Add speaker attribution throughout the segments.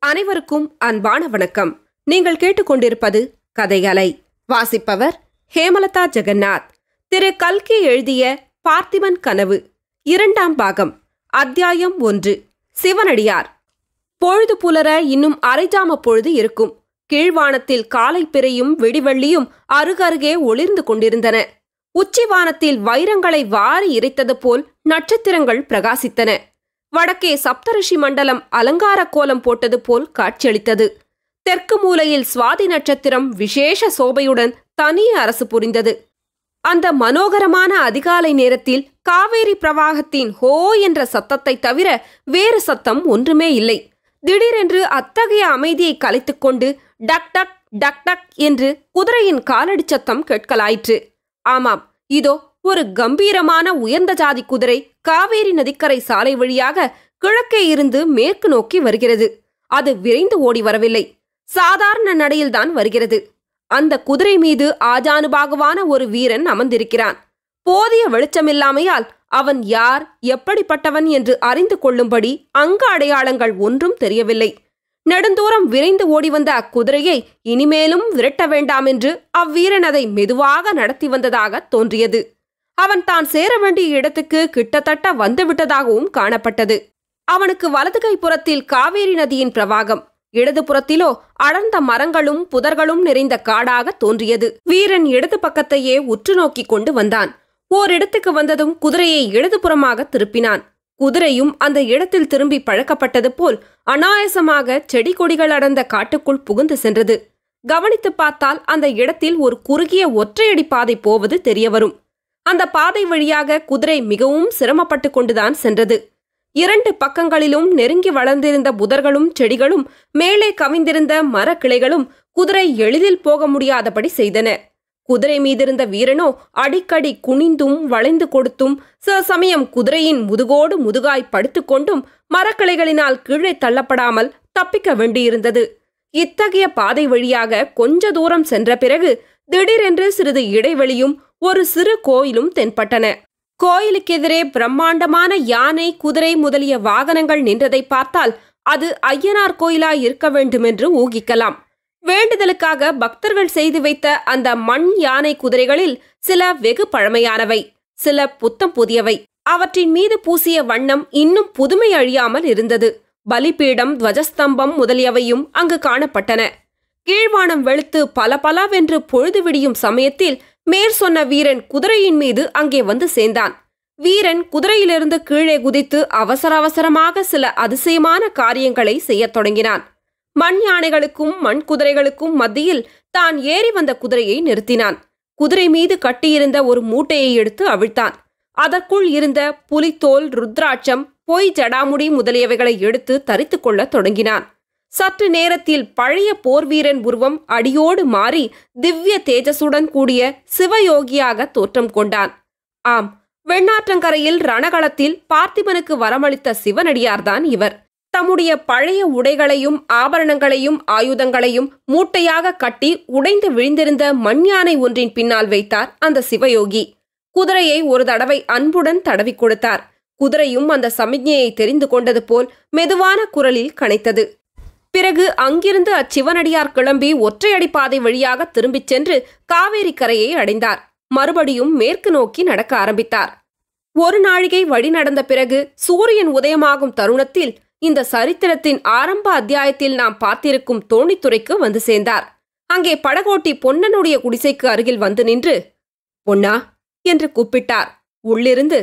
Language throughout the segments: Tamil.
Speaker 1: அனைவருக்கும் அன்பான வணக்கம். நீங்கள் கேட்டுக்கொண்டிருப்பது கதையலை. வாசிப்பவர் ஹேமலதா ஜெகநாத். திரு கல்கி எழுதிய பார்த்திபன் கனவு 2ஆம் பாகம், அத்தியாயம் 1. சிவனடியார். பொழுது புலர இன்னும் அரைஜாம பொழுது இருக்கும். கீழ்வானத்தில் காலை பிறையும் விடிவெள்ளியும் அருகருகே ஒளிர்ந்து கொண்டிருந்தன. உச்சிவானத்தில் வைரங்களை வாரி இறைத்தது போல் நட்சத்திரங்கள் பிரகாசித்தன. வடக்கே சப்தரிஷி மண்டலம் அலங்கார கோலம் போட்டது போல் காட்சியளித்தது. தெற்கு மூலையில் சுவாதி நட்சத்திரம் விசேஷ சோபையுடன் தனி அரசு புரிந்தது. அந்த மனோகரமான அதிகாலை நேரத்தில் காவேரி பிரவாகத்தின் ஹோ என்ற சத்தத்தை தவிர வேறு சத்தம் ஒன்றுமே இல்லை. திடீரென்று அத்தகைய அமைதியை கலைத்துக்கொண்டு டக் டக் டக் டக் என்று குதிரையின் காலடி சத்தம் கேட்கலாயிற்று. ஆமாம், இதோ ஒரு கம்பீரமான உயர்ந்த ஜாதி குதிரை காவேரி நதிக்கரை சாலை வழியாக கிழக்கே இருந்து மேற்கு நோக்கி வருகிறது. அது விரைந்து ஓடி வரவில்லை, சாதாரண நடையில்தான் வருகிறது. அந்த குதிரை மீது ஆஜானுபாகுவான ஒரு வீரன் அமர்ந்திருக்கிறான். போதிய வெளிச்சமில்லாமையால் அவன் யார், எப்படிப்பட்டவன் என்று அறிந்து கொள்ளும்படி அங்க அடையாளங்கள் ஒன்றும் தெரியவில்லை. நெடுந்தூரம் விரைந்து ஓடி வந்த அக்குதிரையை இனிமேலும் விரட்ட வேண்டாம் என்று அவ்வீரன் அதை மெதுவாக நடத்தி வந்ததாக தோன்றியது. அவன் தான் சேர வேண்டிய இடத்துக்கு கிட்டத்தட்ட வந்துவிட்டதாகவும் காணப்பட்டது. அவனுக்கு வலதுகை புறத்தில் காவேரி நதியின் பிரவாகம், இடது புறத்திலோ அடர்ந்த மரங்களும் புதர்களும் நிறைந்த காடாக தோன்றியது. வீரன் இடது பக்கத்தையே உற்று நோக்கி கொண்டு வந்தான். ஓரிடத்துக்கு வந்ததும் குதிரையை இடதுபுறமாக திருப்பினான். குதிரையும் அந்த இடத்தில் திரும்பி பழக்கப்பட்டது போல் அனாயசமாக செடி கொடிகள் அடர்ந்த காட்டுக்குள் புகுந்து சென்றது. கவனித்து பார்த்தால் அந்த இடத்தில் ஒரு குறுகிய ஒற்றையடி பாதை போவது தெரியவரும். அந்த பாதை வழியாக குதிரை மிகவும் சிரமப்பட்டு கொண்டுதான் சென்றது. 2 பக்கங்களிலும் நெருங்கி வளர்ந்திருந்த புதர்களும் செடிகளும் மேலே கவிந்திருந்த மரக்கிளைகளும் குதிரை எளிதில் போக முடியாதபடி செய்தன. குதிரை மீதிருந்த வீரனோ அடிக்கடி குனிந்தும் வளைந்து கொடுத்தும் சில சமயம் குதிரையின் முதுகோடு முதுகாய் படுத்துக்கொண்டும் மரக்கிளைகளினால் கீழே தள்ளப்படாமல் தப்பிக்க வேண்டியிருந்தது. இத்தகைய பாதை வழியாக கொஞ்ச தூரம் சென்ற பிறகு திடீரென்று சிறிது இடைவெளியும் ஒரு சிறு கோயிலும் தென்பட்டன. கோயிலுக்கெதிரே பிரம்மாண்டமான யானை, குதிரை முதலிய வாகனங்கள் நின்றதை பார்த்தால் அது ஐயனார் கோயிலாய் இருக்க வேண்டுமென்று ஊகிக்கலாம். வேண்டுதலுக்காக பக்தர்கள் செய்து வைத்த அந்த மண் யானை குதிரைகளில் சில வெகு பழமையானவை, சில புத்தம் புதியவை. அவற்றின் மீது பூசிய வண்ணம் இன்னும் புதுமை அழியாமல் இருந்தது. பலிபீடம், துவஜஸ்தம்பம் முதலியவையும் அங்கு காணப்பட்டன. கீழ்வானம் வெளுத்து பலபலவென்று பொழுது விடியும் சமயத்தில் மேற் சொன்ன வீரன் குதிரையின் மீது அங்கே வந்து சேர்ந்தான். வீரன் குதிரையிலிருந்து கீழே குதித்து அவசர அவசரமாக சில அதிசயமான காரியங்களை செய்யத் தொடங்கினான். மண் யானைகளுக்கும் மண் குதிரைகளுக்கும் மத்தியில் தான் ஏறி வந்த குதிரையை நிறுத்தினான். குதிரை மீது கட்டியிருந்த ஒரு மூட்டையை எடுத்து அவிழ்த்தான். அதற்குள் இருந்த புலித்தோல், ருத்ராட்சம், பொய் ஜடாமுடி முதலியவைகளை எடுத்து தரித்து கொள்ள தொடங்கினான். சற்று நேரத்தில் பழைய போர்வீரன் உருவம் அடியோடு மாறி திவ்ய தேஜசுடன் கூடிய சிவயோகியாக தோற்றம் கொண்டான். ஆம், வெண்ணாற்றங்கரையில் ரணகளத்தில் பார்த்திபனுக்கு வரமளித்த சிவனடியார்தான் இவர். தம்முடைய பழைய உடைகளையும் ஆபரணங்களையும் ஆயுதங்களையும் மூட்டையாக கட்டி உடைந்து விழுந்திருந்த மண் யானை ஒன்றின் பின்னால் வைத்தார் அந்த சிவயோகி. குதிரையை ஒரு தடவை அன்புடன் தடவி கொடுத்தார். குதிரையும் அந்த சமிக்ஞையை தெரிந்து கொண்டது போல் மெதுவான குரலில் கனைத்தது. பிறகு அங்கிருந்து அச்சிவனடியார் கிளம்பி ஒற்றையடி பாதை வழியாக திரும்பிச் சென்று காவேரி கரையை அடைந்தார். மறுபடியும் மேற்கு நோக்கி நடக்க ஆரம்பித்தார். ஒரு நாழிகை வழி நடந்த பிறகு சூரியன் உதயமாகும் தருணத்தில் இந்த சரித்திரத்தின் ஆரம்ப அத்தியாயத்தில் நாம் பார்த்திருக்கும் தோணித்துறைக்கு வந்து சேர்ந்தார். அங்கே படகோட்டி பொன்னனுடைய குடிசைக்கு அருகில் வந்து நின்று, பொன்னா என்று கூப்பிட்டார். உள்ளிருந்து,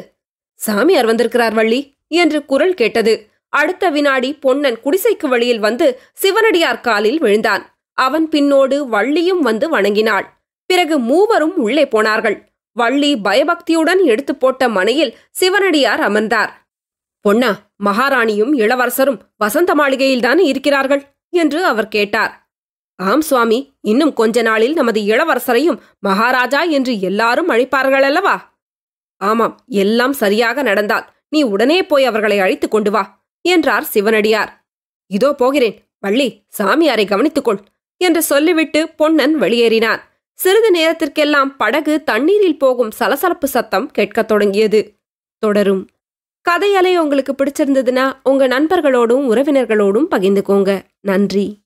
Speaker 1: சாமியார் வந்திருக்கிறார் வள்ளி என்று குரல் கேட்டது. அடுத்த வினாடி பொன்னன் குடிசைக்கு வெளியில் வந்து சிவனடியார் காலில் விழுந்தான். அவன் பின்னோடு வள்ளியும் வந்து வணங்கினாள். பிறகு மூவரும் உள்ளே போனார்கள். வள்ளி பயபக்தியுடன் எடுத்து போட்ட மனையில் சிவனடியார் அமர்ந்தார். பொன்னா, மகாராணியும் இளவரசரும் வசந்த மாளிகையில்தான் இருக்கிறார்கள் என்று அவர் கேட்டார். ஆம் சுவாமி, இன்னும் கொஞ்ச நாளில் நமது இளவரசரையும் மகாராஜா என்று எல்லாரும் அழைப்பார்கள் அல்லவா? ஆமாம், எல்லாம் சரியாக நடந்தால் நீ உடனே போய் அவர்களை அழைத்து கொண்டு வா என்றார் சிவனடியார். இதோ போகிறேன், வள்ளி சாமியாரை கவனித்துக்கொள் என்று சொல்லிவிட்டு பொன்னன் வெளியேறினான். சிறிது நேரத்திற்கெல்லாம் படகு தண்ணீரில் போகும் சலசலப்பு சத்தம் கேட்கத் தொடங்கியது. தொடரும். கதையலை உங்களுக்கு பிடிச்சிருந்ததுன்னா உங்க நண்பர்களோடும் உறவினர்களோடும் பகிர்ந்துக்கோங்க. நன்றி.